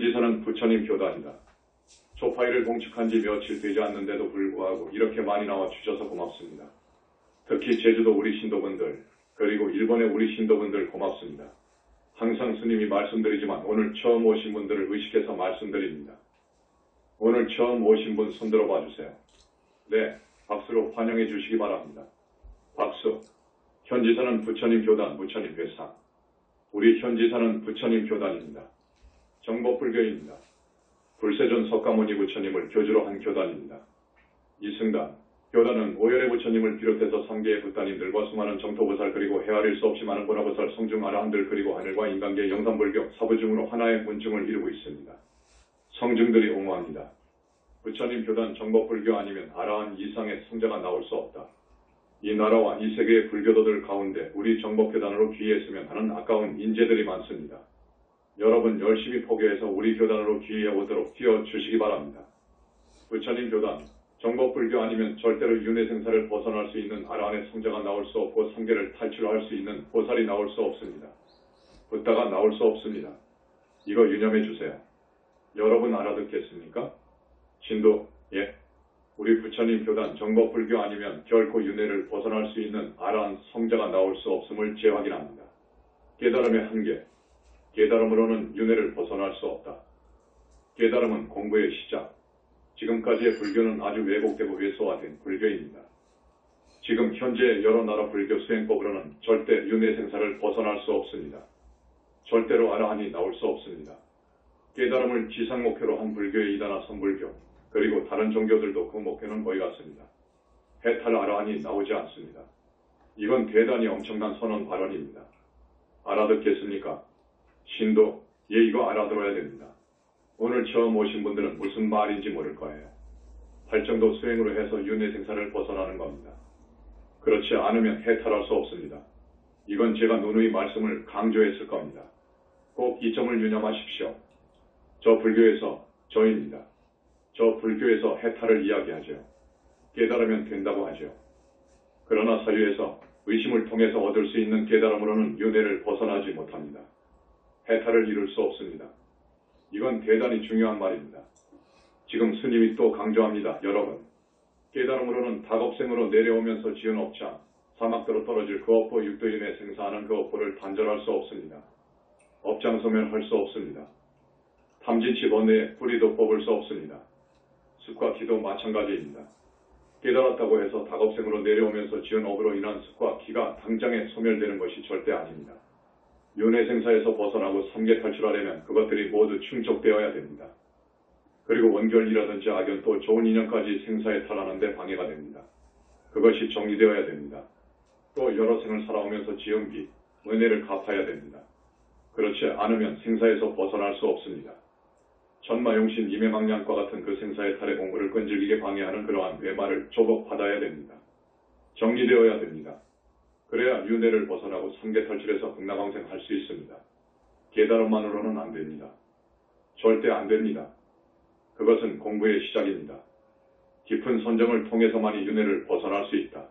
현지사는 부처님 교단이다. 초파이를 봉축한 지 며칠 되지 않는데도 불구하고 이렇게 많이 나와 주셔서 고맙습니다. 특히 제주도 우리 신도분들, 그리고 일본의 우리 신도분들 고맙습니다. 항상 스님이 말씀드리지만 오늘 처음 오신 분들을 의식해서 말씀드립니다. 오늘 처음 오신 분 손들어 봐주세요. 네, 박수로 환영해 주시기 바랍니다. 박수. 현지사는 부처님 교단, 부처님 회상. 우리 현지사는 부처님 교단입니다. 정법불교입니다. 불세존 석가모니 부처님을 교주로 한 교단입니다. 이승단, 교단은 오열의 부처님을 비롯해서 상계의 부따님들과 수많은 정토보살 그리고 헤아릴 수 없이 많은 보라보살 성중 아라한들 그리고 하늘과 인간계 영산불교 사부중으로 하나의 문중을 이루고 있습니다. 성중들이 옹호합니다. 부처님 교단 정법불교 아니면 아라한 이상의 성자가 나올 수 없다. 이 나라와 이 세계의 불교도들 가운데 우리 정법교단으로 귀의했으면 하는 아까운 인재들이 많습니다. 여러분 열심히 포교해서 우리 교단으로 귀의해 오도록 띄워주시기 바랍니다. 부처님 교단, 정법불교 아니면 절대로 윤회생사를 벗어날 수 있는 아라한의 성자가 나올 수 없고 삼계를 탈출할 수 있는 보살이 나올 수 없습니다. 붓다가 나올 수 없습니다. 이거 유념해 주세요. 여러분 알아듣겠습니까? 진도, 예. 우리 부처님 교단 정법불교 아니면 결코 윤회를 벗어날 수 있는 아라한 성자가 나올 수 없음을 재확인합니다. 깨달음의 한계. 깨달음으로는 윤회를 벗어날 수 없다. 깨달음은 공부의 시작. 지금까지의 불교는 아주 왜곡되고 왜소화된 불교입니다. 지금 현재 여러 나라 불교 수행법으로는 절대 윤회생사를 벗어날 수 없습니다. 절대로 아라한이 나올 수 없습니다. 깨달음을 지상 목표로 한 불교의 이단화 선불교, 그리고 다른 종교들도 그 목표는 거의 같습니다. 해탈 아라한이 나오지 않습니다. 이건 대단히 엄청난 선언 발언입니다. 알아듣겠습니까? 신도, 예, 이거 알아들어야 됩니다. 오늘 처음 오신 분들은 무슨 말인지 모를 거예요. 발정도 수행으로 해서 윤회생사를 벗어나는 겁니다. 그렇지 않으면 해탈할 수 없습니다. 이건 제가 누누이 말씀을 강조했을 겁니다. 꼭 이 점을 유념하십시오. 저 불교에서 저입니다. 저 불교에서 해탈을 이야기하죠. 깨달으면 된다고 하죠. 그러나 사유에서 의심을 통해서 얻을 수 있는 깨달음으로는 윤회를 벗어나지 못합니다. 해탈을 이룰 수 없습니다. 이건 대단히 중요한 말입니다. 지금 스님이 또 강조합니다. 여러분, 깨달음으로는 닭업생으로 내려오면서 지은 업장, 사막도로 떨어질 그 업보 육도윤회 생사하는 그 업보를 단절할 수 없습니다. 업장 소멸할 수 없습니다. 탐진치 번뇌에 뿌리도 뽑을 수 없습니다. 습과 기도 마찬가지입니다. 깨달았다고 해서 닭업생으로 내려오면서 지은 업으로 인한 습과 기가 당장에 소멸되는 것이 절대 아닙니다. 윤회생사에서 벗어나고 삼계 탈출하려면 그것들이 모두 충족되어야 됩니다. 그리고 원결이라든지 악연 또 좋은 인연까지 생사에 탈하는 데 방해가 됩니다. 그것이 정리되어야 됩니다. 또 여러 생을 살아오면서 지은 빚, 은혜를 갚아야 됩니다. 그렇지 않으면 생사에서 벗어날 수 없습니다. 천마용신 임해망량과 같은 그 생사의 탈의 공부를 끈질기게 방해하는 그러한 외마를 조복받아야 됩니다. 정리되어야 됩니다. 그래야 윤회를 벗어나고 삼계 탈출해서 극락왕생할 수 있습니다. 깨달음만으로는 안 됩니다. 절대 안 됩니다. 그것은 공부의 시작입니다. 깊은 선정을 통해서만이 윤회를 벗어날 수 있다.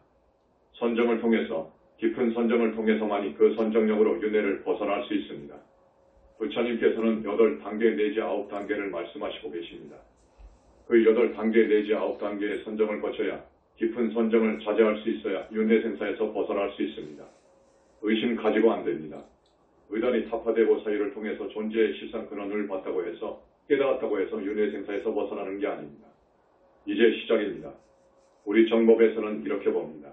선정을 통해서, 깊은 선정을 통해서만이 그 선정력으로 윤회를 벗어날 수 있습니다. 부처님께서는 8단계 내지 9단계를 말씀하시고 계십니다. 그 8단계 내지 9단계의 선정을 거쳐야 깊은 선정을 자제할 수 있어야 윤회생사에서 벗어날 수 있습니다. 의심 가지고 안 됩니다. 의단이 타파되고 사유를 통해서 존재의 실상 근원을 봤다고 해서 깨달았다고 해서 윤회생사에서 벗어나는 게 아닙니다. 이제 시작입니다. 우리 정법에서는 이렇게 봅니다.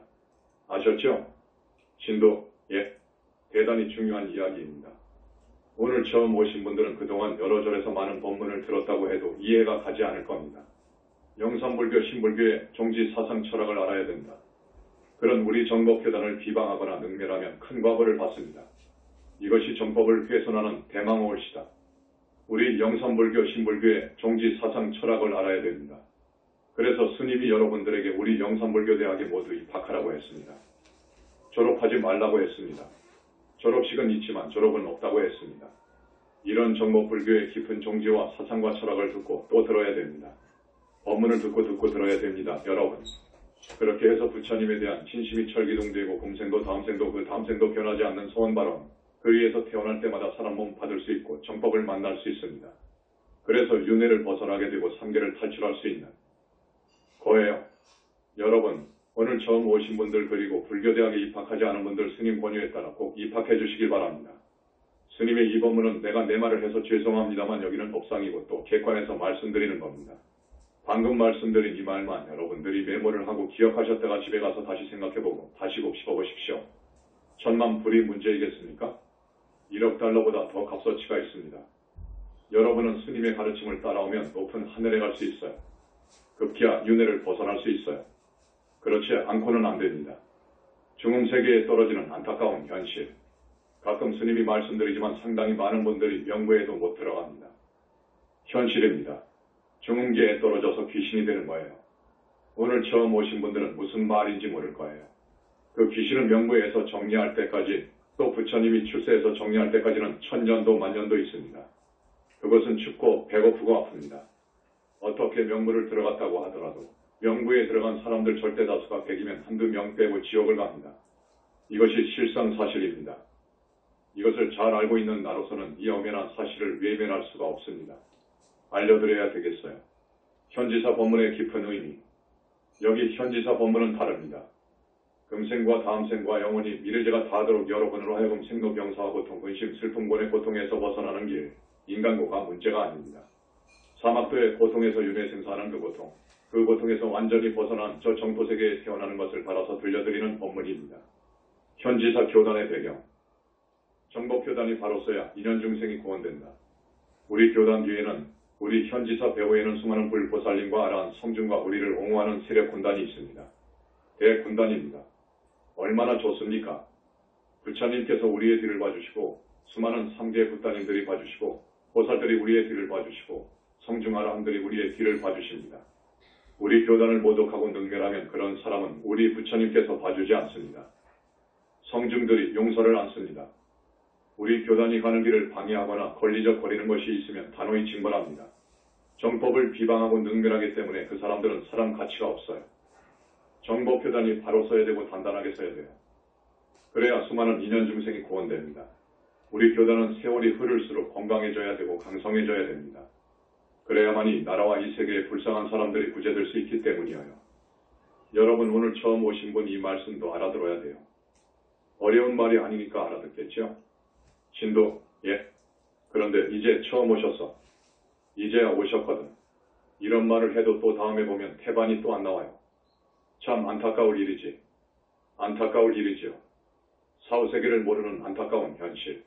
아셨죠? 신도, 예, 대단히 중요한 이야기입니다. 오늘 처음 오신 분들은 그동안 여러 절에서 많은 법문을 들었다고 해도 이해가 가지 않을 겁니다. 영산불교, 신불교의 종지 사상 철학을 알아야 된다. 그런 우리 정법교단을 비방하거나 능멸하면 큰 과보를 받습니다. 이것이 정법을 훼손하는 대망호올시다. 우리 영산불교, 신불교의 종지 사상 철학을 알아야 됩니다. 그래서 스님이 여러분들에게 우리 영산불교 대학에 모두 입학하라고 했습니다. 졸업하지 말라고 했습니다. 졸업식은 있지만 졸업은 없다고 했습니다. 이런 정법불교의 깊은 종지와 사상과 철학을 듣고 또 들어야 됩니다. 법문을 듣고 들어야 됩니다. 여러분. 그렇게 해서 부처님에 대한 진심이 철기동되고 금생도 다음생도 그 다음생도 변하지 않는 소원 발언, 그 위에서 태어날 때마다 사람 몸 받을 수 있고 정법을 만날 수 있습니다. 그래서 윤회를 벗어나게 되고 삼계를 탈출할 수 있는 거예요. 여러분, 오늘 처음 오신 분들 그리고 불교대학에 입학하지 않은 분들 스님 권유에 따라 꼭 입학해 주시길 바랍니다. 스님의 이 법문은 내가 내 말을 해서 죄송합니다만 여기는 법상이고 또 객관에서 말씀드리는 겁니다. 방금 말씀드린 이 말만 여러분들이 메모를 하고 기억하셨다가 집에 가서 다시 생각해보고 다시 곱씹어보십시오. 천만 불이 문제이겠습니까? 1억 달러보다 더 값어치가 있습니다. 여러분은 스님의 가르침을 따라오면 높은 하늘에 갈 수 있어요. 급기야 윤회를 벗어날 수 있어요. 그렇지 않고는 안 됩니다. 중음세계에 떨어지는 안타까운 현실. 가끔 스님이 말씀드리지만 상당히 많은 분들이 명부에도 못 들어갑니다. 현실입니다. 중음계에 떨어져서 귀신이 되는 거예요. 오늘 처음 오신 분들은 무슨 말인지 모를 거예요. 그 귀신은 명부에서 정리할 때까지 또 부처님이 출세해서 정리할 때까지는 천년도 만년도 있습니다. 그것은 춥고 배고프고 아픕니다. 어떻게 명부를 들어갔다고 하더라도 명부에 들어간 사람들 절대 다수가 100이면 한두 명 빼고 지옥을 갑니다. 이것이 실상사실입니다. 이것을 잘 알고 있는 나로서는 이 엄연한 사실을 외면할 수가 없습니다. 알려드려야 되겠어요. 현지사 법문의 깊은 의미. 여기 현지사 법문은 다릅니다. 금생과 다음생과 영원히 미래제가 다하도록 여러분으로 하여금 생로병사와 고통, 근심, 슬픔, 고뇌, 고통에서 벗어나는 길, 인간고가 문제가 아닙니다. 사막도의 고통에서 윤회생사하는 그 고통에서 완전히 벗어난 저 정토세계에 태어나는 것을 바라서 들려드리는 법문입니다. 현지사 교단의 배경. 정법교단이 바로서야 인연중생이 구원된다. 우리 교단 뒤에는 우리 현지사 배후에는 수많은 불보살님과 아라한 성중과 우리를 옹호하는 세력 군단이 있습니다. 대군단입니다. 얼마나 좋습니까? 부처님께서 우리의 뒤를 봐주시고 수많은 3개 부따님들이 봐주시고 보살들이 우리의 뒤를 봐주시고 성중아라함들이 우리의 뒤를 봐주십니다. 우리 교단을 모독하고 능멸하면 그런 사람은 우리 부처님께서 봐주지 않습니다. 성중들이 용서를 않습니다. 우리 교단이 가는 길을 방해하거나 걸리적거리는 것이 있으면 단호히 징벌합니다. 정법을 비방하고 능멸하기 때문에 그 사람들은 사람 가치가 없어요. 정법교단이 바로 서야 되고 단단하게 서야 돼요. 그래야 수많은 인연중생이 구원됩니다. 우리 교단은 세월이 흐를수록 건강해져야 되고 강성해져야 됩니다. 그래야만이 나라와 이 세계에 불쌍한 사람들이 구제될 수 있기 때문이에요. 여러분 오늘 처음 오신 분 이 말씀도 알아들어야 돼요. 어려운 말이 아니니까 알아듣겠죠? 신도, 예. 그런데 이제 처음 오셨어. 이제야 오셨거든. 이런 말을 해도 또 다음에 보면 태반이 또 안 나와요. 참 안타까울 일이지. 안타까울 일이지요. 사후세계를 모르는 안타까운 현실.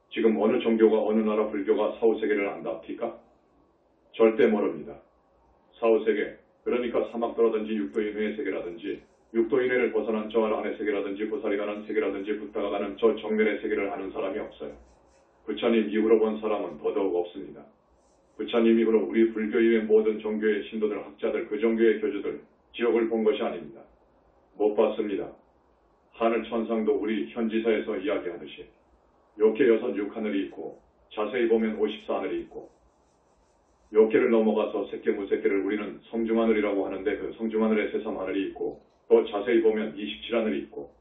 지금 어느 종교가 어느 나라 불교가 사후세계를 안답니까? 절대 모릅니다. 사후세계, 그러니까 사막도라든지 육도인회의 세계라든지 육도인회를 벗어난 저 안의 세계라든지 보살이 가는 세계라든지 부다가 가는 저 정면의 세계를 아는 사람이 없어요. 부처님 이후로 본 사람은 더더욱 없습니다. 부처님 이후로 우리 불교 이외 모든 종교의 신도들, 학자들, 그 종교의 교주들 지옥을 본 것이 아닙니다. 못 봤습니다. 하늘 천상도 우리 현지사에서 이야기하듯이 욕계 여섯 육하늘이 있고 자세히 보면 54하늘이 있고 욕계를 넘어가서 색계 무색계를 우리는 성중하늘이라고 하는데 그 성중하늘에 세삼하늘이 있고 또 자세히 보면 27하늘이 있고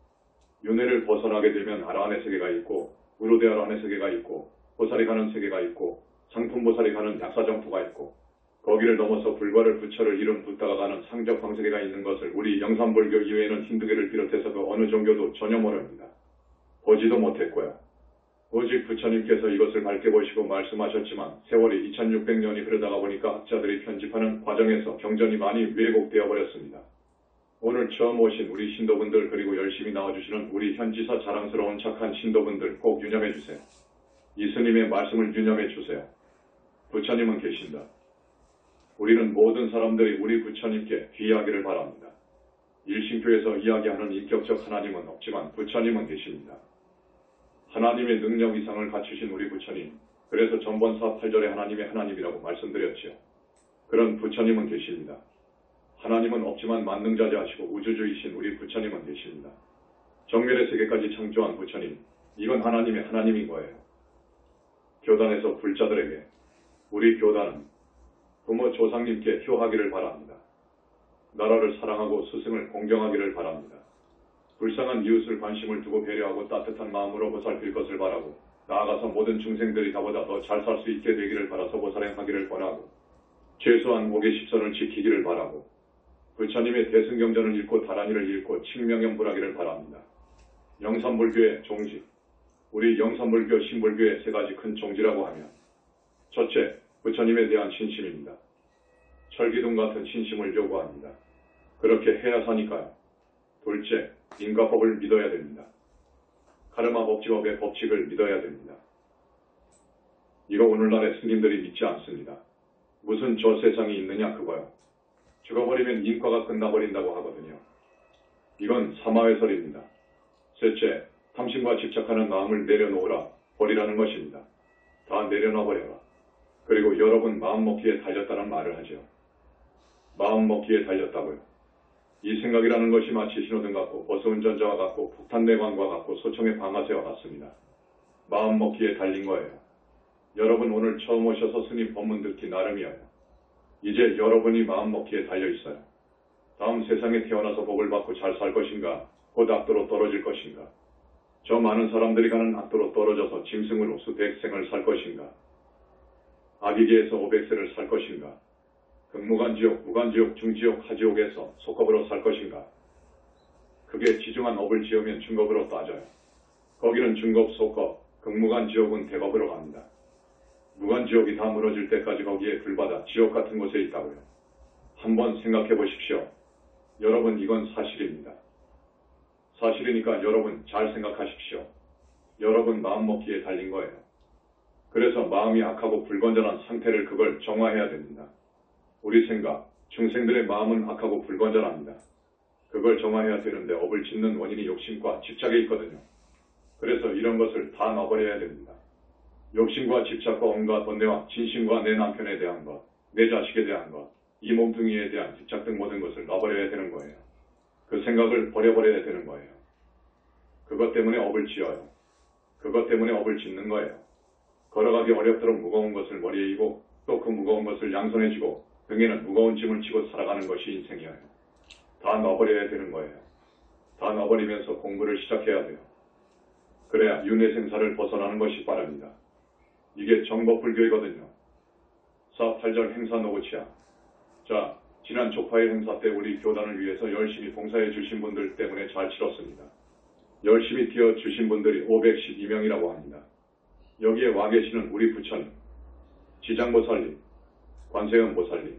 윤회를 벗어나게 되면 아라한의 세계가 있고 우르대아라한의 세계가 있고 보살이 가는 세계가 있고 상품보살이 가는 약사정토가 있고 거기를 넘어서 불과를 부처를 이룬 부다가 가는 상적방세계가 있는 것을 우리 영산불교 이외에는 힌두교를 비롯해서 그 어느 종교도 전혀 모릅니다. 보지도 못했고요. 오직 부처님께서 이것을 밝게 보시고 말씀하셨지만 세월이 2600년이 흐르다가 보니까 학자들이 편집하는 과정에서 경전이 많이 왜곡되어 버렸습니다. 오늘 처음 오신 우리 신도분들 그리고 열심히 나와주시는 우리 현지사 자랑스러운 착한 신도분들 꼭 유념해 주세요. 이 스님의 말씀을 유념해 주세요. 부처님은 계신다. 우리는 모든 사람들이 우리 부처님께 귀하기를 바랍니다. 일신교에서 이야기하는 인격적 하나님은 없지만 부처님은 계십니다. 하나님의 능력 이상을 갖추신 우리 부처님, 그래서 전번사 8절에 하나님의 하나님이라고 말씀드렸지요. 그런 부처님은 계십니다. 하나님은 없지만 만능자재하시고 우주주이신 우리 부처님은 계십니다. 정멸의 세계까지 창조한 부처님, 이건 하나님의 하나님인 거예요. 교단에서 불자들에게 우리 교단은 부모 조상님께 효하기를 바랍니다. 나라를 사랑하고 스승을 공경하기를 바랍니다. 불쌍한 이웃을 관심을 두고 배려하고 따뜻한 마음으로 보살필 것을 바라고 나아가서 모든 중생들이 나보다 더 잘 살 수 있게 되기를 바라서 보살행하기를 최소한 5개10선을 지키기를 바라고 부처님의 대승경전을 읽고 다란이를 읽고 칙명연불하기를 바랍니다. 영산불교의 종지, 우리 영산불교 신불교의 세 가지 큰 종지라고 하면 첫째, 부처님에 대한 신심입니다. 철기둥 같은 신심을 요구합니다. 그렇게 해야 사니까요. 둘째, 인과법을 믿어야 됩니다. 카르마 법칙업의 법칙을 믿어야 됩니다. 이거 오늘날의 스님들이 믿지 않습니다. 무슨 저 세상이 있느냐 그거요. 죽어버리면 인과가 끝나버린다고 하거든요. 이건 사마회설입니다. 셋째, 탐심과 집착하는 마음을 내려놓으라, 버리라는 것입니다. 다 내려놔버려라. 그리고 여러분 마음먹기에 달렸다는 말을 하죠. 마음먹기에 달렸다고요. 이 생각이라는 것이 마치 신호등 같고 버스운전자와 같고 폭탄 내관과 같고 소총의 방아쇠와 같습니다. 마음먹기에 달린 거예요. 여러분 오늘 처음 오셔서 스님 법문 듣기 나름이에요. 이제 여러분이 마음먹기에 달려있어요. 다음 세상에 태어나서 복을 받고 잘 살 것인가, 곧 악도로 떨어질 것인가, 저 많은 사람들이 가는 악도로 떨어져서 짐승으로 수백생을 살 것인가, 악이계에서 500세를 살 것인가, 극무간지옥, 무간지옥, 중지옥, 하지옥에서 속겁으로 살 것인가. 그게 지중한 업을 지으면 중겁으로 따져요. 거기는 중겁, 속겁, 극무간지옥은 대겁으로 갑니다. 무간지옥이 다 무너질 때까지 거기에 불바다, 지옥 같은 곳에 있다고요. 한번 생각해 보십시오. 여러분 이건 사실입니다. 사실이니까 여러분 잘 생각하십시오. 여러분 마음먹기에 달린 거예요. 그래서 마음이 악하고 불건전한 상태를 그걸 정화해야 됩니다. 우리 생각, 중생들의 마음은 악하고 불건전합니다. 그걸 정화해야 되는데 업을 짓는 원인이 욕심과 집착에 있거든요. 그래서 이런 것을 다 놔버려야 됩니다. 욕심과 집착과 온갖 번뇌와 진심과 내 남편에 대한 것, 내 자식에 대한 것, 이 몸뚱이에 대한 집착 등 모든 것을 놔버려야 되는 거예요. 그 생각을 버려버려야 되는 거예요. 그것 때문에 업을 지어요. 그것 때문에 업을 짓는 거예요. 걸어가기 어렵도록 무거운 것을 머리에 이고 또 그 무거운 것을 양손에 쥐고 등에는 무거운 짐을 지고 살아가는 것이 인생이에요. 다 놔버려야 되는 거예요. 다 놔버리면서 공부를 시작해야 돼요. 그래야 윤회생사를 벗어나는 것이 빠릅니다. 이게 정법불교이거든요. 4.8절 행사 노고치야. 자, 지난 초파일 행사 때 우리 교단을 위해서 열심히 봉사해 주신 분들 때문에 잘 치렀습니다. 열심히 뛰어주신 분들이 512명이라고 합니다. 여기에 와 계시는 우리 부처님, 지장보살님, 관세음보살님,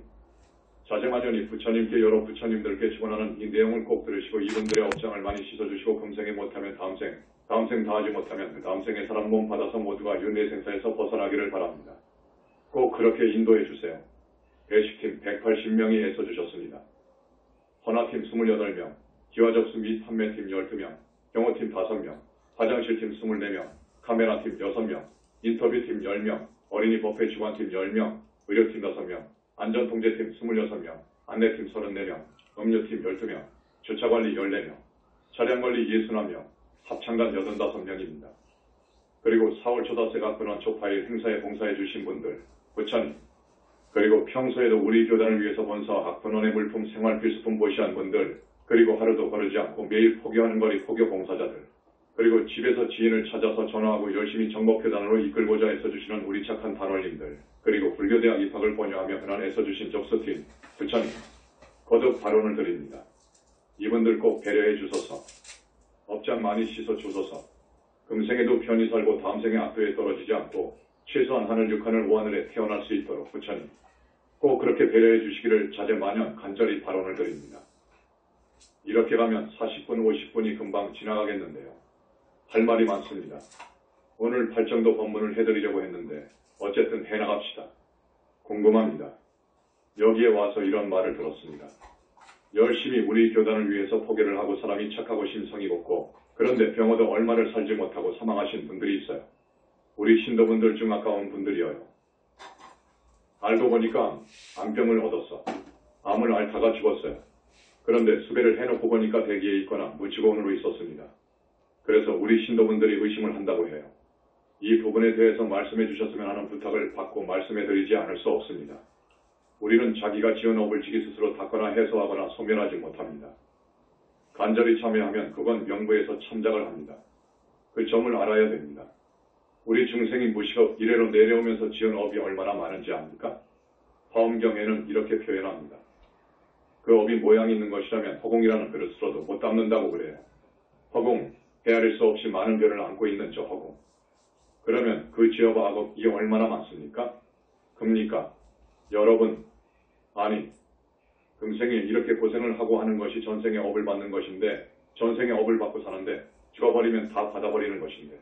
자제마녀니 부처님께 여러 부처님들께 축원하는 이 내용을 꼭 들으시고 이분들의 업장을 많이 씻어주시고 금생에 못하면 다음생 다 하지 못하면 그 다음 생에 사람 몸 받아서 모두가 윤회생사에서 벗어나기를 바랍니다. 꼭 그렇게 인도해 주세요. 배식팀 180명이 애써주셨습니다. 헌화팀 28명, 기와접수 및 판매팀 12명, 경호팀 5명, 화장실팀 24명, 카메라팀 6명, 인터뷰팀 10명, 어린이 법회 주관팀 10명, 의료팀 5명, 안전통제팀 26명, 안내팀 34명, 음료팀 12명, 주차관리 14명, 차량관리 61명, 합창단 85명입니다. 그리고 4월 초다새가 근원 초파일 행사에 봉사해 주신 분들, 부처님, 그리고 평소에도 우리 교단을 위해서 본사학 근원의 물품 생활 필수품 보시한 분들, 그리고 하루도 거르지 않고 매일 포교하는 거리 포교 봉사자들, 그리고 집에서 지인을 찾아서 전화하고 열심히 정법교단으로 이끌고자 애써주시는 우리 착한 단원님들, 그리고 불교대학 입학을 권유하며 그날 애써주신 접수팀, 부처님, 거듭 발언을 드립니다. 이분들 꼭 배려해 주소서, 업장 많이 씻어 주소서, 금생에도 편히 살고 다음 생에 악도에 떨어지지 않고 최소한 하늘 6하늘 5하늘에 태어날 수 있도록 부처님, 꼭 그렇게 배려해 주시기를 자제마냥 간절히 발언을 드립니다. 이렇게 가면 40분, 50분이 금방 지나가겠는데요. 할 말이 많습니다. 오늘 8정도 법문을 해드리려고 했는데 어쨌든 해나갑시다. 궁금합니다. 여기에 와서 이런 말을 들었습니다. 열심히 우리 교단을 위해서 포교를 하고 사람이 착하고 심성이 곱고 그런데 병어도 얼마를 살지 못하고 사망하신 분들이 있어요. 우리 신도분들 중 아까운 분들이어요. 알고 보니까 암병을 얻었어. 암을 앓다가 죽었어요. 그런데 수배를 해놓고 보니까 대기에 있거나 무치고원으로 있었습니다. 그래서 우리 신도분들이 의심을 한다고 해요. 이 부분에 대해서 말씀해 주셨으면 하는 부탁을 받고 말씀해 드리지 않을 수 없습니다. 우리는 자기가 지은 업을 지기 스스로 닦거나 해소하거나 소멸하지 못합니다. 간절히 참여하면 그건 명부에서 참작을 합니다. 그 점을 알아야 됩니다. 우리 중생이 무식업 이래로 내려오면서 지은 업이 얼마나 많은지 압니까? 화엄경에는 이렇게 표현합니다. 그 업이 모양이 있는 것이라면 허공이라는 그릇으로도 못 담는다고 그래요. 허공, 헤아릴 수 없이 많은 별을 안고 있는 저 허공. 그러면 그 지업 악업이 얼마나 많습니까? 큽니까? 여러분, 아니, 금생에 이렇게 고생을 하고 하는 것이 전생의 업을 받는 것인데, 전생의 업을 받고 사는데 죽어버리면 다 받아버리는 것인데,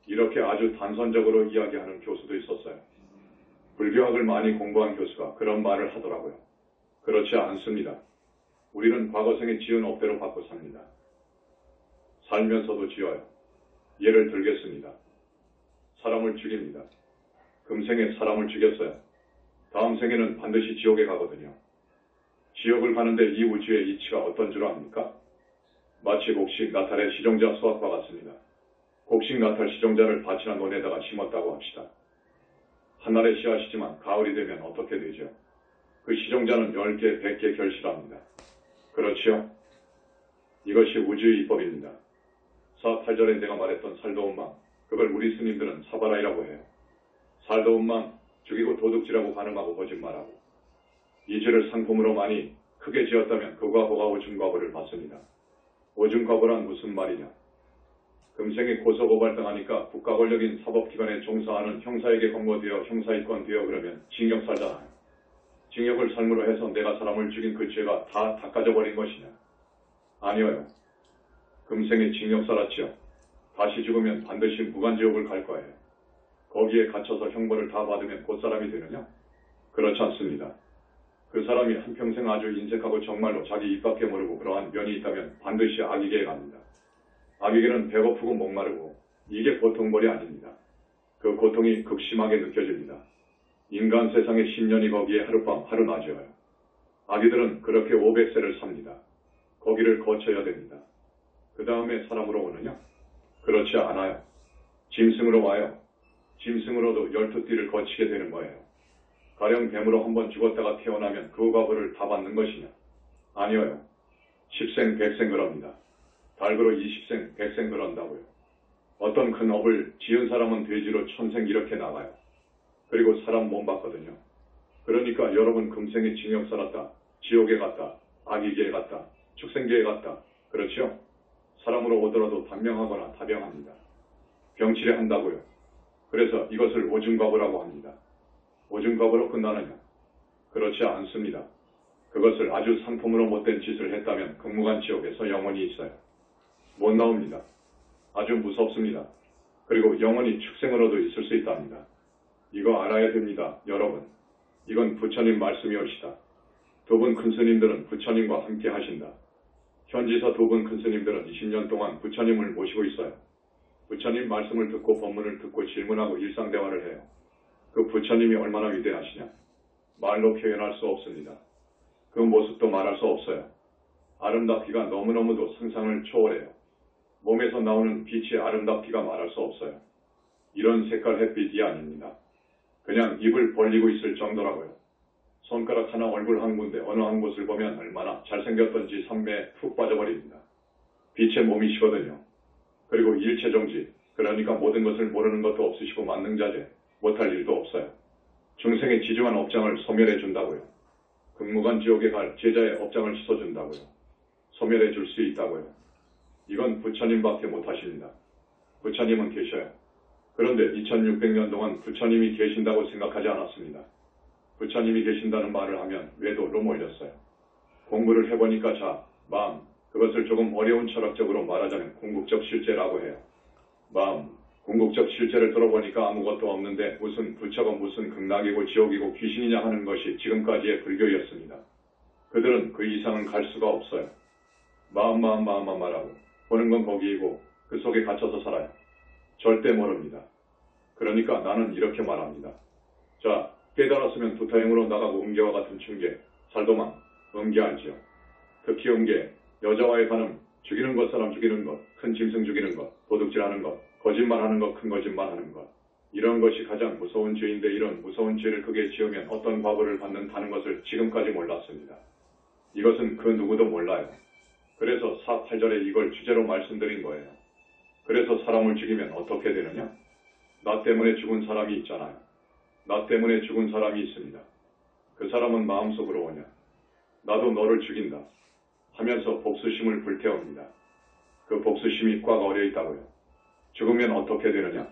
이렇게 아주 단선적으로 이야기하는 교수도 있었어요. 불교학을 많이 공부한 교수가 그런 말을 하더라고요. 그렇지 않습니다. 우리는 과거생에 지은 업대로 받고 삽니다. 살면서도 지어요. 예를 들겠습니다. 사람을 죽입니다. 금생에 사람을 죽였어요. 다음 생에는 반드시 지옥에 가거든요. 지옥을 가는데 이 우주의 이치가 어떤 줄 압니까? 마치 곡식 나탈의 시종자 수확과 같습니다. 곡식 나탈 시종자를 밭이나 논에다가 심었다고 합시다. 한날의 씨앗이지만 가을이 되면 어떻게 되죠? 그 시종자는 10개, 100개 결실합니다. 그렇지요? 이것이 우주의 이법입니다. 4.8절에 내가 말했던 살더운 맘, 그걸 우리 스님들은 사바라이라고 해요. 살더운 맘, 죽이고 도둑질하고 가늠하고 거짓말하고. 이 죄를 상품으로 많이 크게 지었다면 그가 보가 오줌과벌을 받습니다. 오줌과벌은 무슨 말이냐? 금생에 고소고발당하니까 국가 권력인 사법기관에 종사하는 형사에게 검거되어 형사입건 되어 그러면 징역 살잖아요. 징역을 삶으로 해서 내가 사람을 죽인 그 죄가 다 닦아져버린 것이냐? 아니어요. 금생에 징역 살았지요. 다시 죽으면 반드시 무간지옥을 갈 거예요. 거기에 갇혀서 형벌을 다 받으면 곧 사람이 되느냐? 그렇지 않습니다. 그 사람이 한평생 아주 인색하고 정말로 자기 입밖에 모르고 그러한 면이 있다면 반드시 악이계에 갑니다. 악이계는 배고프고 목마르고 이게 고통벌이 아닙니다. 그 고통이 극심하게 느껴집니다. 인간 세상의 10년이 거기에 하룻밤 하루낮이어요. 아기들은 그렇게 500세를 삽니다. 거기를 거쳐야 됩니다. 그 다음에 사람으로 오느냐? 그렇지 않아요. 짐승으로 와요. 짐승으로도 12띠를 거치게 되는 거예요. 가령 뱀으로 한번 죽었다가 태어나면 그 과보를 다 받는 것이냐? 아니어요. 10생, 100생 그럽니다. 달그로 20생, 100생 그런다고요. 어떤 큰 업을 지은 사람은 돼지로 천생 이렇게 나가요. 그리고 사람 못 받거든요. 그러니까 여러분 금생에 징역 살았다, 지옥에 갔다, 악이계에 갔다, 축생계에 갔다. 그렇죠? 사람으로 오더라도 단명하거나 다병합니다. 병치레 한다고요. 그래서 이것을 오줌과보라고 합니다. 오줌과보로 끝나느냐? 그렇지 않습니다. 그것을 아주 상품으로 못된 짓을 했다면 극무간 지옥에서 영원히 있어요. 못 나옵니다. 아주 무섭습니다. 그리고 영원히 축생으로도 있을 수 있답니다. 이거 알아야 됩니다, 여러분. 이건 부처님 말씀이옵시다. 두 분 큰 스님들은 부처님과 함께 하신다. 현지서 두 분 큰 스님들은 20년 동안 부처님을 모시고 있어요. 부처님 말씀을 듣고 법문을 듣고 질문하고 일상대화를 해요. 그 부처님이 얼마나 위대하시냐? 말로 표현할 수 없습니다. 그 모습도 말할 수 없어요. 아름답기가 너무너무도 상상을 초월해요. 몸에서 나오는 빛의 아름답기가 말할 수 없어요. 이런 색깔 햇빛이 아닙니다. 그냥 입을 벌리고 있을 정도라고요. 손가락 하나 얼굴 한 군데 어느 한 곳을 보면 얼마나 잘생겼던지 선매에 푹 빠져버립니다. 빛의 몸이시거든요. 그리고 일체정지, 그러니까 모든 것을 모르는 것도 없으시고 만능자재, 못할 일도 없어요. 중생의 지중한 업장을 소멸해 준다고요. 극무간 지옥에 갈 제자의 업장을 씻어준다고요. 소멸해 줄 수 있다고요. 이건 부처님밖에 못하십니다. 부처님은 계셔요. 그런데 2600년 동안 부처님이 계신다고 생각하지 않았습니다. 부처님이 계신다는 말을 하면 외도로 몰렸어요. 공부를 해보니까 자, 마음, 그것을 조금 어려운 철학적으로 말하자면 궁극적 실제라고 해요. 마음, 궁극적 실제를 들어보니까 아무것도 없는데 무슨 부처가 무슨 극락이고 지옥이고 귀신이냐 하는 것이 지금까지의 불교였습니다. 그들은 그 이상은 갈 수가 없어요. 마음만 말하고 보는 건 거기이고 그 속에 갇혀서 살아요. 절대 모릅니다. 그러니까 나는 이렇게 말합니다. 자, 깨달았으면 두타행으로 나가고 음계와 같은 춘계, 살도망, 음계 알지요. 특히 음계, 여자와의 간음, 죽이는 것 사람 죽이는 것, 큰 짐승 죽이는 것, 도둑질하는 것, 거짓말하는 것, 큰 거짓말하는 것. 이런 것이 가장 무서운 죄인데 이런 무서운 죄를 크게 지으면 어떤 과보를 받는다는 것을 지금까지 몰랐습니다. 이것은 그 누구도 몰라요. 그래서 4.8절에 이걸 주제로 말씀드린 거예요. 그래서 사람을 죽이면 어떻게 되느냐? 나 때문에 죽은 사람이 있잖아요. 나 때문에 죽은 사람이 있습니다. 그 사람은 마음속으로 오냐. 나도 너를 죽인다. 하면서 복수심을 불태웁니다. 그 복수심이 꽉 어려 있다고요. 죽으면 어떻게 되느냐?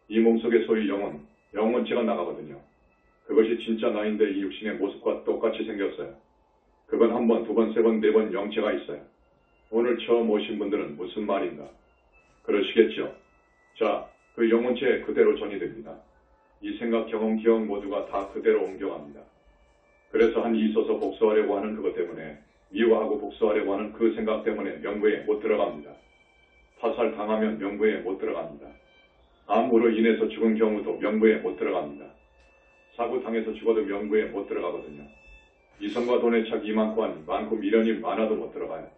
이 몸속의 소위 영혼체가 나가거든요. 그것이 진짜 나인데 이 육신의 모습과 똑같이 생겼어요. 그건 한 번, 두 번, 세 번, 네 번 영체가 있어요. 오늘 처음 오신 분들은 무슨 말인가? 그러시겠죠? 자, 그 영혼체 그대로 전이 됩니다. 이 생각, 경험, 기억 모두가 다 그대로 옮겨갑니다. 그래서 한이 있어서 복수하려고 하는 그것 때문에, 미워하고 복수하려고 하는 그 생각 때문에 명부에 못 들어갑니다. 타살 당하면 명부에 못 들어갑니다. 암으로 인해서 죽은 경우도 명부에 못 들어갑니다. 사고 당해서 죽어도 명부에 못 들어가거든요. 이성과 돈의 착이 많고 미련이 많아도 못 들어가요.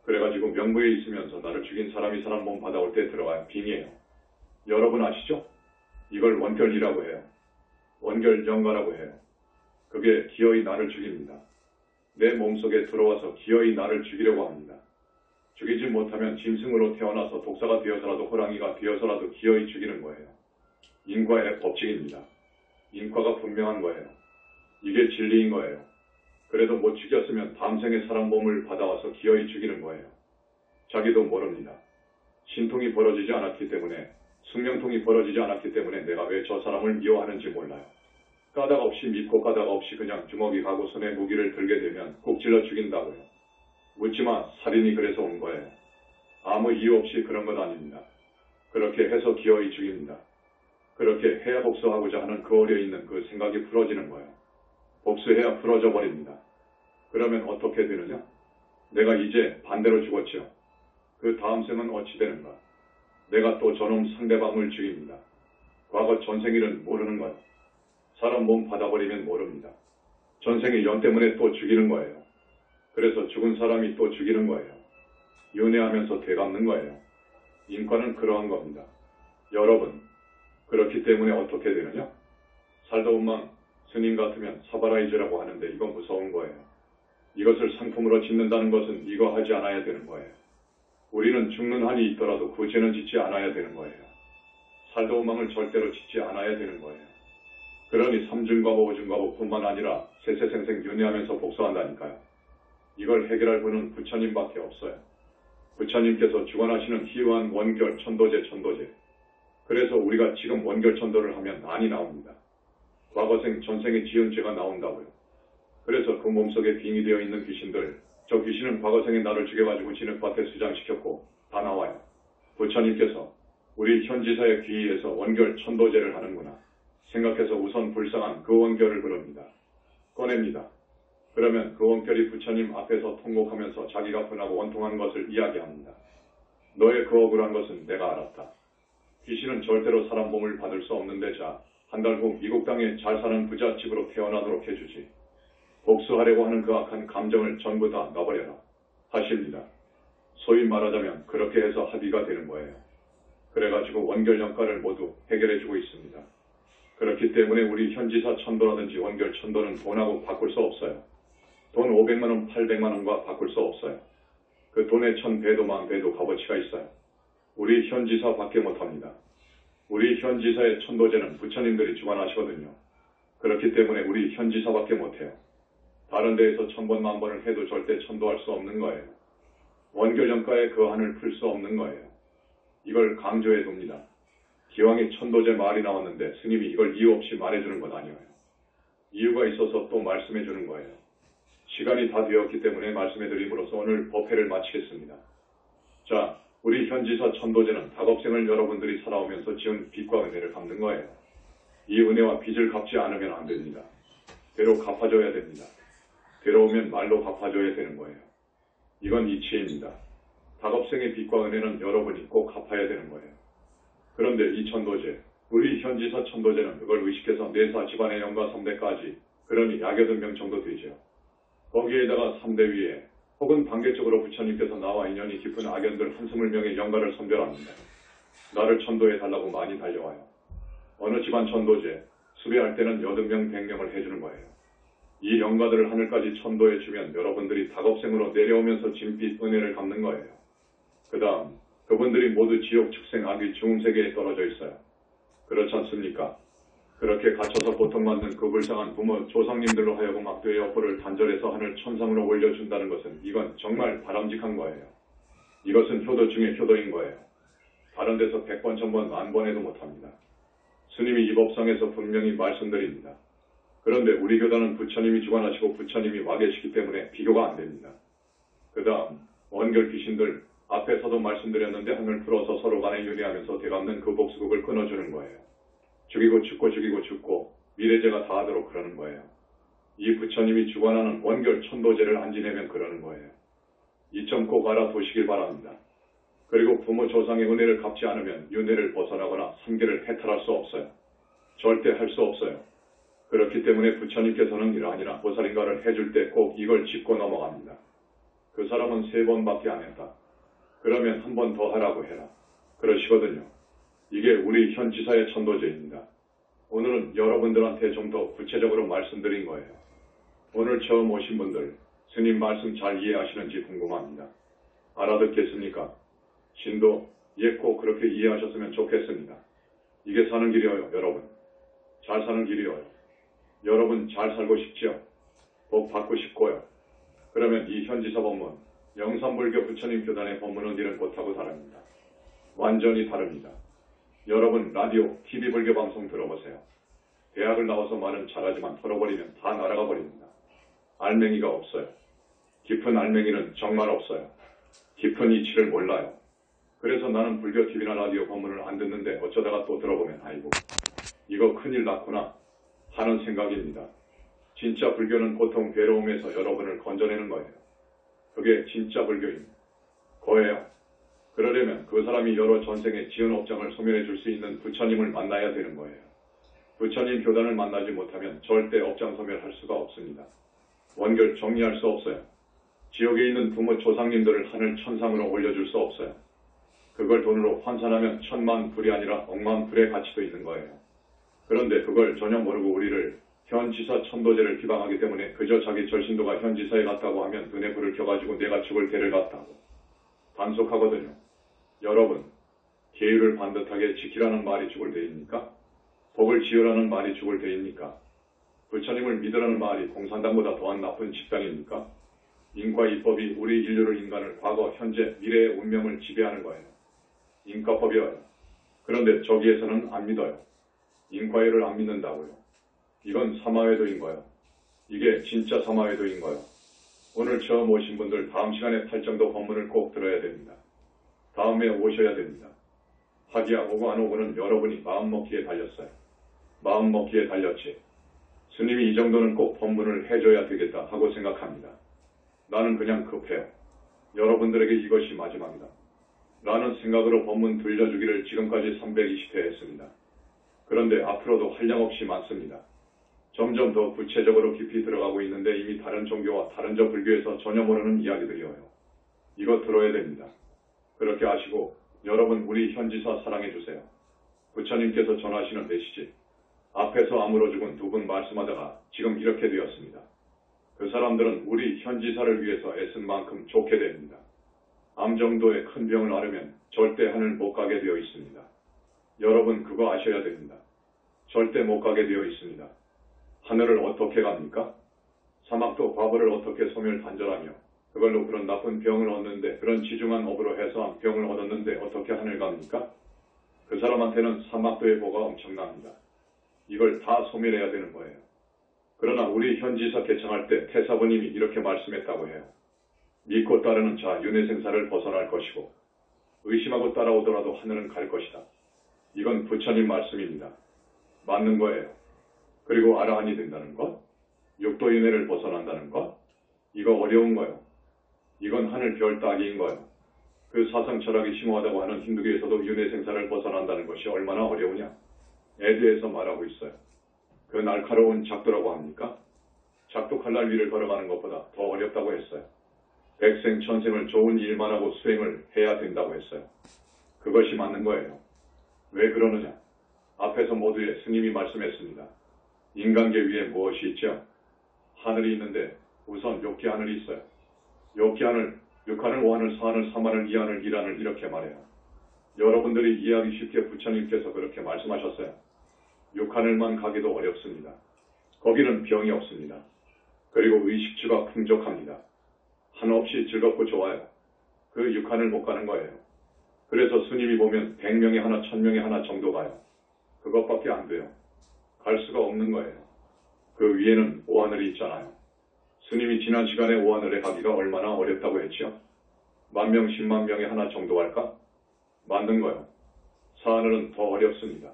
그래가지고 명부에 있으면서 나를 죽인 사람이 사람 몸 받아올 때 들어가요. 빙이에요. 여러분 아시죠? 이걸 원결이라고 해요. 원결영가라고 해요. 그게 기어이 나를 죽입니다. 내 몸속에 들어와서 기어이 나를 죽이려고 합니다. 죽이지 못하면 짐승으로 태어나서 독사가 되어서라도 호랑이가 되어서라도 기어이 죽이는 거예요. 인과의 법칙입니다. 인과가 분명한 거예요. 이게 진리인 거예요. 그래도 못 죽였으면 다음 생에 사람 몸을 받아와서 기어이 죽이는 거예요. 자기도 모릅니다. 신통이 벌어지지 않았기 때문에, 숙명통이 벌어지지 않았기 때문에 내가 왜 저 사람을 미워하는지 몰라요. 까닭 없이 믿고 까닭 없이 그냥 주먹이 가고 손에 무기를 들게 되면 꼭 찔러 죽인다고요. 묻지마, 살인이 그래서 온 거예요. 아무 이유 없이 그런 것 아닙니다. 그렇게 해서 기어이 죽입니다. 그렇게 해야 복수하고자 하는 그 어려있는 그 생각이 풀어지는 거예요. 복수해야 풀어져 버립니다. 그러면 어떻게 되느냐? 내가 이제 반대로 죽었죠. 그 다음 생은 어찌 되는가? 내가 또 저놈 상대방을 죽입니다. 과거 전생일은 모르는 거예요. 사람 몸 받아버리면 모릅니다. 전생의 연 때문에 또 죽이는 거예요. 그래서 죽은 사람이 또 죽이는 거예요. 윤회하면서 되갚는 거예요. 인과는 그러한 겁니다. 여러분, 그렇기 때문에 어떻게 되느냐? 살다 온망 스님 같으면 사바라이즈라고 하는데 이건 무서운 거예요. 이것을 상품으로 짓는다는 것은 이거 하지 않아야 되는 거예요. 우리는 죽는 한이 있더라도 그 죄는 짓지 않아야 되는 거예요. 살다 온망을 절대로 짓지 않아야 되는 거예요. 그러니 삼중과보, 오중과보뿐만 아니라 세세생생 윤회하면서 복수한다니까요. 이걸 해결할 분은 부처님밖에 없어요. 부처님께서 주관하시는 희유한 원결 천도제. 그래서 우리가 지금 원결 천도를 하면 안이 나옵니다. 과거생, 전생에 지은 죄가 나온다고요. 그래서 그 몸속에 빙이 되어 있는 귀신들, 저 귀신은 과거생에 나를 죽여가지고 진흙밭에 수장시켰고 다 나와요. 부처님께서 우리 현지사의 귀의에서 원결 천도제를 하는구나 생각해서 우선 불쌍한 그 원결을 부릅니다. 꺼냅니다. 그러면 그 원결이 부처님 앞에서 통곡하면서 자기가 분하고 원통한 것을 이야기합니다. 너의 그 억울한 것은 내가 알았다. 귀신은 절대로 사람 몸을 받을 수 없는데 자, 한 달 후 미국 땅에 잘 사는 부잣집으로 태어나도록 해주지. 복수하려고 하는 그 악한 감정을 전부 다 놔버려라 하십니다. 소위 말하자면 그렇게 해서 합의가 되는 거예요. 그래가지고 원결 영가를 모두 해결해주고 있습니다. 그렇기 때문에 우리 현지사 천도라든지 원결 천도는 돈하고 바꿀 수 없어요. 돈 500만원, 800만원과 바꿀 수 없어요. 그 돈의 1000배도 10,000배도 값어치가 있어요. 우리 현지사 밖에 못합니다. 우리 현지사의 천도제는 부처님들이 주관하시거든요. 그렇기 때문에 우리 현지사밖에 못해요. 다른 데에서 1000번, 10,000번을 해도 절대 천도할 수 없는 거예요. 원결영가의 그 한을 풀 수 없는 거예요. 이걸 강조해 둡니다. 기왕에 천도제 말이 나왔는데 스님이 이걸 이유 없이 말해주는 건 아니에요. 이유가 있어서 또 말씀해 주는 거예요. 시간이 다 되었기 때문에 말씀해 드림으로써 오늘 법회를 마치겠습니다. 자, 우리 현지사 천도제는 다겁생을 여러분들이 살아오면서 지은 빚과 은혜를 갚는 거예요. 이 은혜와 빚을 갚지 않으면 안 됩니다. 되로 갚아줘야 됩니다. 되로오면 말로 갚아줘야 되는 거예요. 이건 이치입니다. 다겁생의 빚과 은혜는 여러분이 꼭 갚아야 되는 거예요. 그런데 이 천도제, 우리 현지사 천도제는 그걸 의식해서 내사 집안의 영가 3대까지, 그러니 약여든명 정도 되죠. 거기에다가 3대 위에 혹은 반개적으로 부처님께서 나와 인연이 깊은 악연들 한스물 명의 영가를 선별합니다. 나를 천도해달라고 많이 달려와요. 어느 집안 천도제, 수배할 때는 80명, 100명을 해주는 거예요. 이 영가들을 하늘까지 천도해주면 여러분들이 다겁생으로 내려오면서 진빛 은혜를 갚는 거예요. 그 다음 그분들이 모두 지옥, 축생, 악귀, 중음세계에 떨어져 있어요. 그렇지 않습니까? 그렇게 갇혀서 고통받는 그 불쌍한 부모 조상님들로 하여금 악도의 업보를 단절해서 하늘 천상으로 올려준다는 것은 이건 정말 바람직한 거예요. 이것은 효도 중에 효도인 거예요. 다른 데서 100번, 1000번, 10,000번 해도 못합니다. 스님이 이 법상에서 분명히 말씀드립니다. 그런데 우리 교단은 부처님이 주관하시고 부처님이 와 계시기 때문에 비교가 안 됩니다. 그 다음 원결 귀신들 앞에서도 말씀드렸는데 한을 풀어서 서로 간에 윤회하면서 되갚는 그 복수극을 끊어주는 거예요. 죽이고 죽고 죽이고 죽고 미래제가 다 하도록 그러는 거예요. 이 부처님이 주관하는 원결 천도제를 안 지내면 그러는 거예요. 이 점 꼭 알아두시길 바랍니다. 그리고 부모 조상의 은혜를 갚지 않으면 윤회를 벗어나거나 삼계를 해탈할 수 없어요. 절대 할 수 없어요. 그렇기 때문에 부처님께서는 이러하니라 보살인가를 해줄 때 꼭 이걸 짚고 넘어갑니다. 그 사람은 3번밖에 안 했다. 그러면 한 번 더 하라고 해라. 그러시거든요. 이게 우리 현지사의 천도제입니다. 오늘은 여러분들한테 좀 더 구체적으로 말씀드린 거예요. 오늘 처음 오신 분들 스님 말씀 잘 이해하시는지 궁금합니다. 알아듣겠습니까? 신도 꼭 그렇게 이해하셨으면 좋겠습니다. 이게 사는 길이에요, 여러분. 잘 사는 길이에요. 여러분 잘 살고 싶지요? 복 받고 싶고요. 그러면 이 현지사 법문, 영산불교 부처님 교단의 법문은 이런 곳하고 다릅니다. 완전히 다릅니다. 여러분 라디오, TV 불교 방송 들어보세요. 대학을 나와서 말은 잘하지만 털어버리면 다 날아가 버립니다. 알맹이가 없어요. 깊은 알맹이는 정말 없어요. 깊은 이치를 몰라요. 그래서 나는 불교 TV나 라디오 법문을 안 듣는데 어쩌다가 또 들어보면 아이고 이거 큰일 났구나 하는 생각입니다. 진짜 불교는 고통 괴로움에서 여러분을 건져내는 거예요. 그게 진짜 불교인 거예요. 그러려면 그 사람이 여러 전생의 지은 업장을 소멸해 줄 수 있는 부처님을 만나야 되는 거예요. 부처님 교단을 만나지 못하면 절대 업장 소멸할 수가 없습니다. 원결 정리할 수 없어요. 지옥에 있는 부모 조상님들을 하늘 천상으로 올려줄 수 없어요. 그걸 돈으로 환산하면 1000만 불이 아니라 100,000 불의 가치도 있는 거예요. 그런데 그걸 전혀 모르고 우리를 현지사 천도제를 비방하기 때문에 그저 자기 절신도가 현지사에 갔다고 하면 눈에 불을 켜가지고 내가 죽을 때를 갔다고 단속하거든요. 여러분, 계율을 반듯하게 지키라는 말이 죽을 때입니까? 복을 지으라는 말이 죽을 때입니까? 부처님을 믿으라는 말이 공산당보다 더한 나쁜 집단입니까? 인과 이법이 우리 인류를 인간을 과거, 현재, 미래의 운명을 지배하는 거예요. 인과법이어요. 그런데 저기에서는 안 믿어요. 인과율을 안 믿는다고요. 이건 사마외도인 거예요. 이게 진짜 사마외도인 거예요. 오늘 처음 오신 분들 다음 시간에 탈정도 법문을 꼭 들어야 됩니다. 다음에 오셔야 됩니다. 하기야 오고 안 오고는 여러분이 마음먹기에 달렸어요. 마음먹기에 달렸지. 스님이 이 정도는 꼭 법문을 해줘야 되겠다 하고 생각합니다. 나는 그냥 급해요. 여러분들에게 이것이 마지막이다. 라는 생각으로 법문 들려주기를 지금까지 320회 했습니다. 그런데 앞으로도 한량없이 많습니다. 점점 더 구체적으로 깊이 들어가고 있는데 이미 다른 종교와 다른 저 불교에서 전혀 모르는 이야기들이어요. 이거 들어야 됩니다. 그렇게 아시고 여러분 우리 현지사 사랑해주세요. 부처님께서 전하시는 메시지. 앞에서 암으로 죽은 두 분 말씀하다가 지금 이렇게 되었습니다. 그 사람들은 우리 현지사를 위해서 애쓴 만큼 좋게 됩니다. 암 정도의 큰 병을 앓으면 절대 하늘 못 가게 되어 있습니다. 여러분 그거 아셔야 됩니다. 절대 못 가게 되어 있습니다. 하늘을 어떻게 갑니까? 사막도 과부를 어떻게 소멸 단절하며 그걸로 그런 나쁜 병을 얻는데 그런 지중한 업으로 해서 병을 얻었는데 어떻게 하늘 갑니까? 그 사람한테는 사막도의 보가 엄청납니다. 이걸 다 소멸해야 되는 거예요. 그러나 우리 현지사 개청할 때 태사부님이 이렇게 말씀했다고 해요. 믿고 따르는 자 윤회생사를 벗어날 것이고 의심하고 따라오더라도 하늘은 갈 것이다. 이건 부처님 말씀입니다. 맞는 거예요. 그리고 아라한이 된다는 것, 육도윤회를 벗어난다는 것, 이거 어려운 거예요. 이건 하늘 별 따기인 거예요. 그 사상 철학이 심오하다고 하는 힌두교에서도 윤회생사를 벗어난다는 것이 얼마나 어려우냐. 에드에서 말하고 있어요. 그 날카로운 작도라고 합니까? 작도 칼날 위를 걸어가는 것보다 더 어렵다고 했어요. 백생 천생을 좋은 일만 하고 수행을 해야 된다고 했어요. 그것이 맞는 거예요. 왜 그러느냐? 앞에서 모두에 스님이 말씀했습니다. 인간계 위에 무엇이 있죠? 하늘이 있는데 우선 욕기 하늘이 있어요. 욕기 하늘, 6하늘, 5하늘, 4하늘, 3하늘, 2하늘, 1하늘 이렇게 말해요. 여러분들이 이해하기 쉽게 부처님께서 그렇게 말씀하셨어요. 육하늘만 가기도 어렵습니다. 거기는 병이 없습니다. 그리고 의식주가 풍족합니다. 한없이 즐겁고 좋아요. 그 육하늘 못 가는 거예요. 그래서 스님이 보면 100명에 하나, 1000명에 하나 정도 가요. 그것밖에 안 돼요. 갈 수가 없는 거예요. 그 위에는 오하늘이 있잖아요. 스님이 지난 시간에 오하늘에 가기가 얼마나 어렵다고 했죠? 10,000명, 10만 명에 하나 정도 갈까? 맞는 거요. 사하늘은 더 어렵습니다.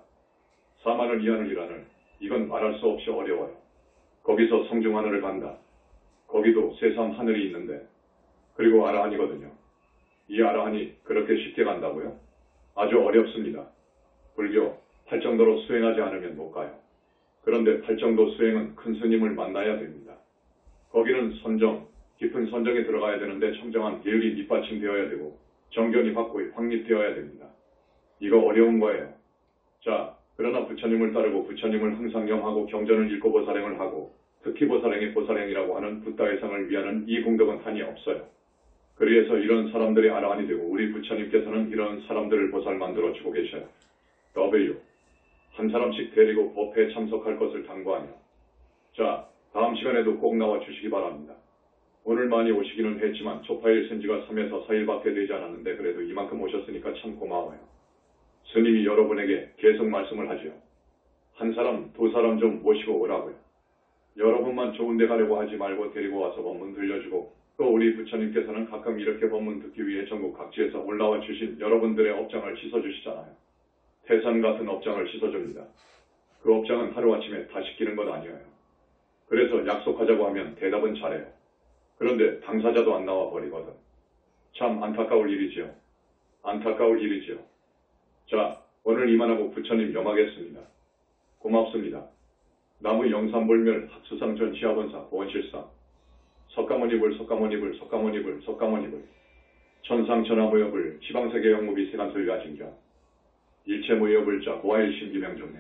사마늘, 이하늘, 일하늘. 이건 말할 수 없이 어려워요. 거기서 성중하늘을 간다. 거기도 세상 하늘이 있는데, 그리고 아라한이거든요. 이 아라한이 그렇게 쉽게 간다고요? 아주 어렵습니다. 불교 팔정도로 수행하지 않으면 못 가요. 그런데 팔정도 수행은 큰 스님을 만나야 됩니다. 거기는 선정, 깊은 선정에 들어가야 되는데 청정한 계율이 밑받침되어야 되고 정견이 확고히 확립되어야 됩니다. 이거 어려운 거예요. 자, 그러나 부처님을 따르고 부처님을 항상 염하고 경전을 읽고 보살행을 하고 특히 보살행이 보살행이라고 하는 붓다회상을 위하는 이 공덕은 한이 없어요. 그래서 이런 사람들이 아라한이 되고 우리 부처님께서는 이런 사람들을 보살 만들어주고 계셔요. W. 한 사람씩 데리고 법회에 참석할 것을 당부하며. 자, 다음 시간에도 꼭 나와 주시기 바랍니다. 오늘 많이 오시기는 했지만 초파일 센지가 3에서 4일밖에 되지 않았는데 그래도 이만큼 오셨으니까 참 고마워요. 스님이 여러분에게 계속 말씀을 하지요. 한 사람, 두 사람 좀 모시고 오라고요. 여러분만 좋은 데 가려고 하지 말고 데리고 와서 법문 들려주고 또 우리 부처님께서는 가끔 이렇게 법문 듣기 위해 전국 각지에서 올라와 주신 여러분들의 업장을 씻어주시잖아요. 태산 같은 업장을 씻어줍니다. 그 업장은 하루아침에 다 씻기는 것 아니에요. 그래서 약속하자고 하면 대답은 잘해요. 그런데 당사자도 안 나와 버리거든. 참 안타까울 일이지요. 안타까울 일이지요. 자, 오늘 이만하고 부처님 염하겠습니다. 고맙습니다. 나무 영산불멸 합수상 전시하본사 보원실상 석가모니불 석가모니불 석가모니불 석가모니불 천상천하무여불 지방세계 영무비 세간설가진경 일체무여불자 고아일심 기명종래